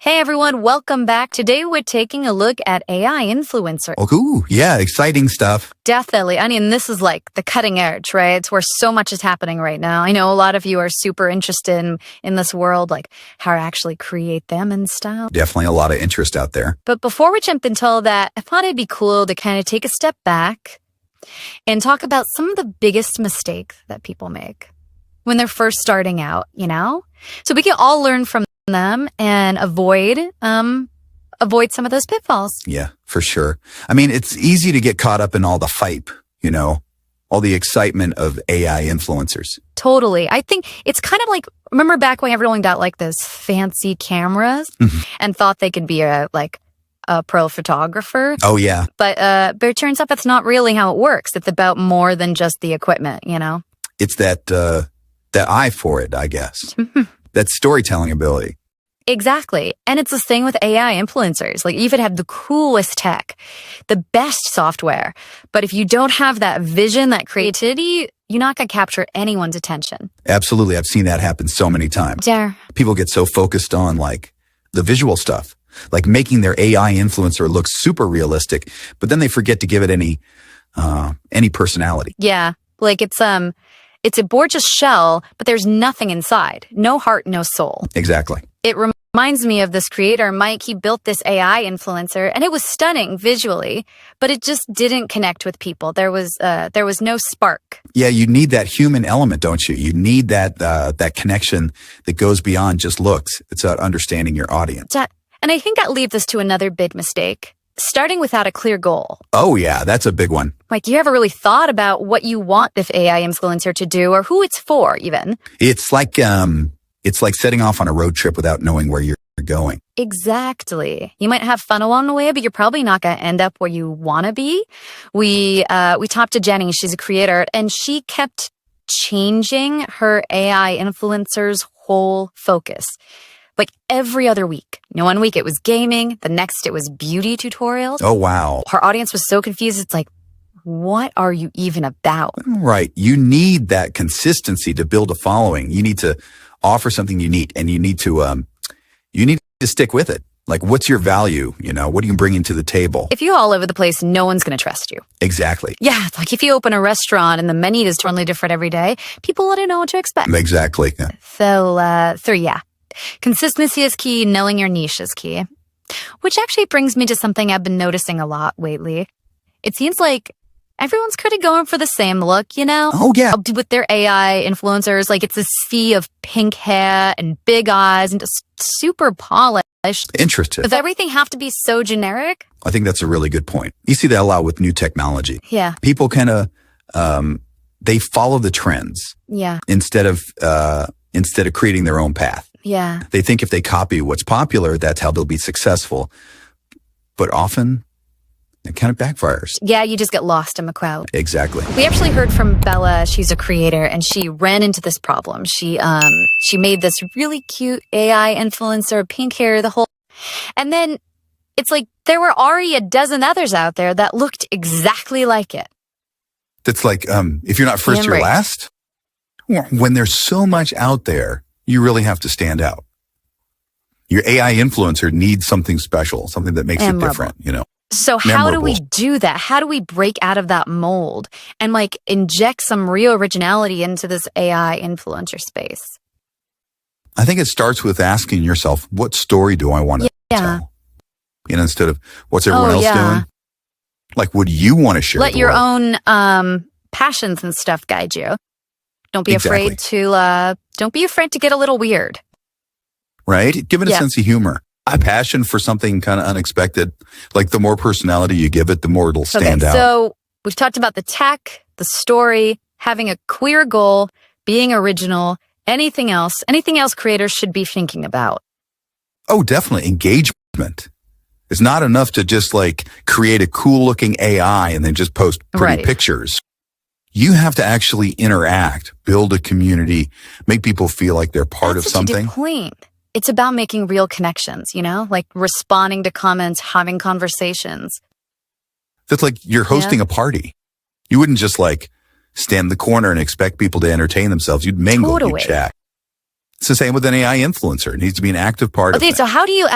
Hey everyone, welcome back. Today we're taking a look at AI influencers. Oh, ooh, yeah, exciting stuff. Definitely. I mean, this is like the cutting edge, right? It's where so much is happening right now. I know a lot of you are super interested in this world, like how to actually create them and stuff. Definitely a lot of interest out there. But before we jump into all that, I thought it'd be cool to kind of take a step back and talk about some of the biggest mistakes that people make when they're first starting out, you know? So we can all learn from them and avoid some of those pitfalls. Yeah, for sure. I mean, it's easy to get caught up in all the hype, all the excitement of AI influencers. Totally. I think it's kind of like, remember back when everyone got like those fancy cameras and thought they could be a pro photographer? Oh, yeah. But it turns out that's not really how it works. It's about more than just the equipment, you know? It's that eye for it, I guess. That storytelling ability. Exactly. And it's the thing with AI influencers. Like, you could have the coolest tech, the best software, but if you don't have that vision, that creativity, you're not going to capture anyone's attention. Absolutely. I've seen that happen so many times. Yeah. People get so focused on like the visual stuff, like making their AI influencer look super realistic, but then they forget to give it any personality. Yeah. Like it's a gorgeous shell, but there's nothing inside. No heart, no soul. Exactly. It reminds me of this creator, Mike. He built this AI influencer, and it was stunning visually, but it just didn't connect with people. There was no spark. Yeah, you need that human element, don't you? You need that connection that goes beyond just looks. It's about understanding your audience. And I think that leads us to another big mistake. Starting without a clear goal. Oh, yeah, that's a big one. Like, you ever really thought about what you want this AI influencer to do or who it's for, even? It's like setting off on a road trip without knowing where you're going. Exactly. You might have fun along the way, but you're probably not going to end up where you want to be. We talked to Jenny. She's a creator, and she kept changing her AI influencer's whole focus. Like every other week. One week it was gaming. The next it was beauty tutorials. Oh, wow. Her audience was so confused. It's like, what are you even about? Right. You need that consistency to build a following. You need to offer something unique, and you need to stick with it. Like, what's your value? What do you bring into the table? If you're all over the place, no one's going to trust you. Exactly. Yeah. It's like if you open a restaurant and the menu is totally different every day, people wouldn't know what to expect. Exactly. Yeah. So yeah. Consistency is key. Knowing your niche is key. Which actually brings me to something I've been noticing a lot lately. It seems like everyone's kind of going for the same look, Oh, yeah. With their AI influencers, like it's a sea of pink hair and big eyes and just super polished. Interesting. Does everything have to be so generic? I think that's a really good point. You see that a lot with new technology. Yeah. People kind of, they follow the trends. Yeah. Instead of creating their own path. Yeah. They think if they copy what's popular, that's how they'll be successful. But often it kind of backfires. Yeah, you just get lost in the crowd. Exactly. We actually heard from Bella. She's a creator, and she ran into this problem. She made this really cute AI influencer, pink hair, the whole. And then it's like there were already a dozen others out there that looked exactly like it. That's like, if you're not first, you're last. When there's so much out there, you really have to stand out. Your AI influencer needs something special, something that makes it different, So how do we do that? How do we break out of that mold and like inject some real originality into this AI influencer space? I think it starts with asking yourself, what story do I want to tell? Instead of what's everyone else doing? Like, what do you want to share? Let your own passions and stuff guide you. Don't be afraid to get a little weird. Right? Give it a sense of humor. A passion for something kind of unexpected. Like the more personality you give it, the more it'll stand out. So we've talked about the tech, the story, having a clear goal, being original, anything else creators should be thinking about. Oh, definitely. Engagement. It's not enough to just like create a cool looking AI and then just post pretty pictures. You have to actually interact, build a community, make people feel like they're part of something. That's such a good point. It's about making real connections, like responding to comments, having conversations. That's like you're hosting a party. You wouldn't just like stand in the corner and expect people to entertain themselves. You'd mingle, you'd chat. It's the same with an AI influencer. It needs to be an active part of Okay, it. so how do you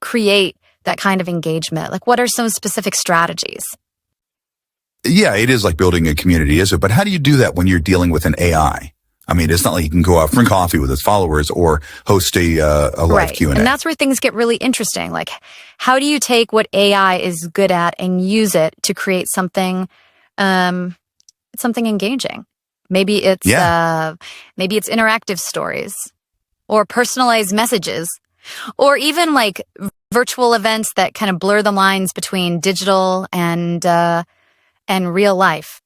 create that kind of engagement? Like, what are some specific strategies? Yeah, it is like building a community, is it? But how do you do that when you're dealing with an AI? I mean, it's not like you can go out for coffee with its followers or host a live Q&A. And that's where things get really interesting. Like, how do you take what AI is good at and use it to create something engaging? Maybe it's interactive stories or personalized messages, or even like virtual events that kind of blur the lines between digital and real life.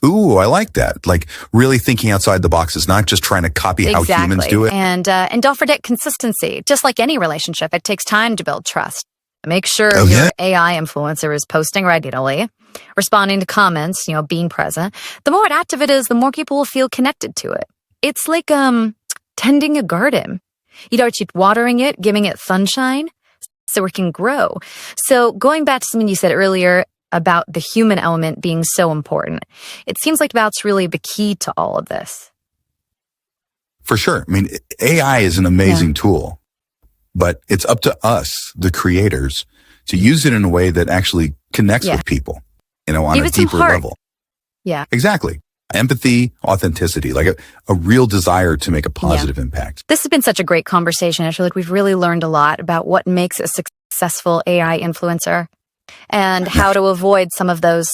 Ooh, I like that. Like really thinking outside the box is not just trying to copy how humans do it. And don't forget consistency. Just like any relationship, it takes time to build trust. Make sure your AI influencer is posting regularly, responding to comments, being present. The more active it is, the more people will feel connected to it. It's like tending a garden. Keep watering it, giving it sunshine so it can grow. So going back to something you said earlier about the human element being so important, it seems like that's really the key to all of this. For sure. I mean, AI is an amazing tool, but it's up to us, the creators, to use it in a way that actually connects with people, on a deeper level. Yeah, exactly. Empathy, authenticity, like a real desire to make a positive impact. This has been such a great conversation. I feel like we've really learned a lot about what makes a successful AI influencer and how to avoid some of those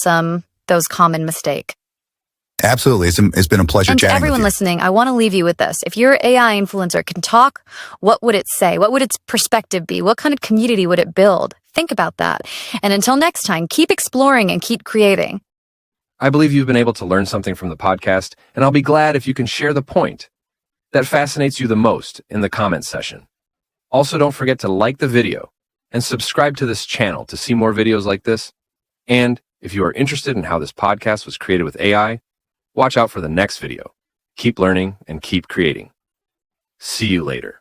common mistakes. Absolutely. It's been a pleasure and chatting to everyone with you. listening, I want to leave you with this. If your AI influencer can talk, what would it say? What would its perspective be? What kind of community would it build? Think about that. And until next time, keep exploring and keep creating. I believe you've been able to learn something from the podcast, and I'll be glad if you can share the point that fascinates you the most in the comments section. Also, don't forget to like the video and subscribe to this channel to see more videos like this. And if you are interested in how this podcast was created with AI, watch out for the next video. Keep learning and keep creating. See you later.